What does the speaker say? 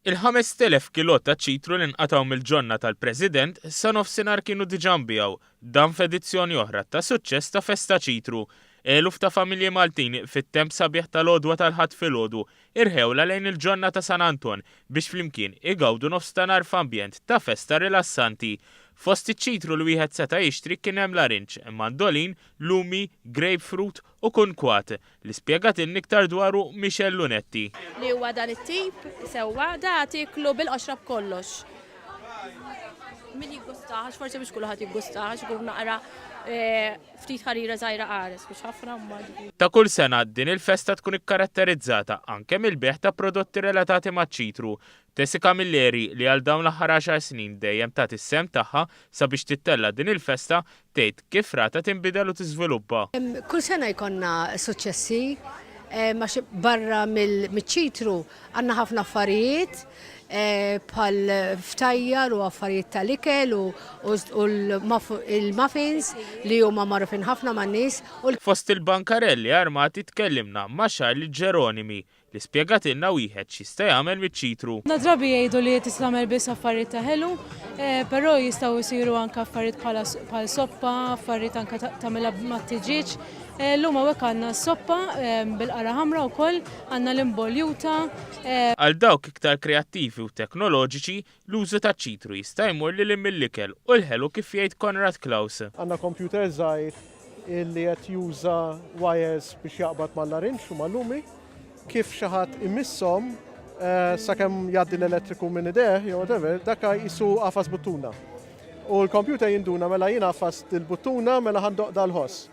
Il-5,000 kilot ta' ċitru li nqataw mill-ġonna tal-President sa nofsinhar kienu diġà nbiegħu dan f'edizzjoni oħra ta' suċċess ta' Festa Ċitru. Eluf ta' familji Maltin fit-temp sabiħ tal-għodwa tal-ħadd filgħodu irħewla lejn il-ġonna ta' San Anton biex flimkien igawdu nofstanar f'ambjent ta' festa rilassanti. Fost iċ-ċitru li wieħed seta' jixtri kien hemm larinċ, mandolin, lumi, grapefruit u kunkwat li spjegatilni iktar dwaru Michel Lunetti. Li huwa dan it-tip sewwa da tiklu bil-qoxrab kollox. Min jiggustaħ, forsi biex kulħadd jiggustaħ, ikun naqra ftit ħarira żgħira qares biex ħafna mmadi. Ta' kull sena din il-festa tkun ikkaratterizzata anke mill-beħ ta' prodotti relatati maċ-ċitru. Tessi Camilleri li għal dawn l-aħħar 10 snin dejjem tagħti is-sem tagħha sabiex tittella din il-festa tgħid kif rata tinbidel u tiżviluppa. Kull sena jkollna suċċessi, għax barra mill-ċitru għandna ħafna affarijiet bħal ftajjar u affarijiet tal-ikel u il-muffins li huma magħrufin ħafna man-nies. Fost il-bankarelli armati tkellimna ma' Charlie Geronimi li spjegatilna wieħed x'jista' jagħmel miċ-ċitru. Drabi jgħidu li tistgħmel biss affarijiet ta' ħelu, però jistgħu jsiru anke affarijiet bħal soppa, affarijiet anke tagħmilha mat-tiġiġ. Llum hawnhekk għandna s-soppa bil-qara ħamra wkoll, għandna l-imboljuta. Għal dawk iktar kreattivi u teknoloġiċi, l-użu ta' ċitru jista' jmur lil mill-ikel u l-ħelu kif jgħid Konrad Klaus. Għandna kompjuter żgħir illi qed juża wires biex jaqbad mal-larinċ u mal-lumi. Kif xi ħadd imisshom sakemm jgħaddi l-elettriku minn idejh jew whatever, dakka jisu qafas buttuna. U l-kompjuter jinduna mela jien qafas il-buttuna mela ħandoq dal-ħoss.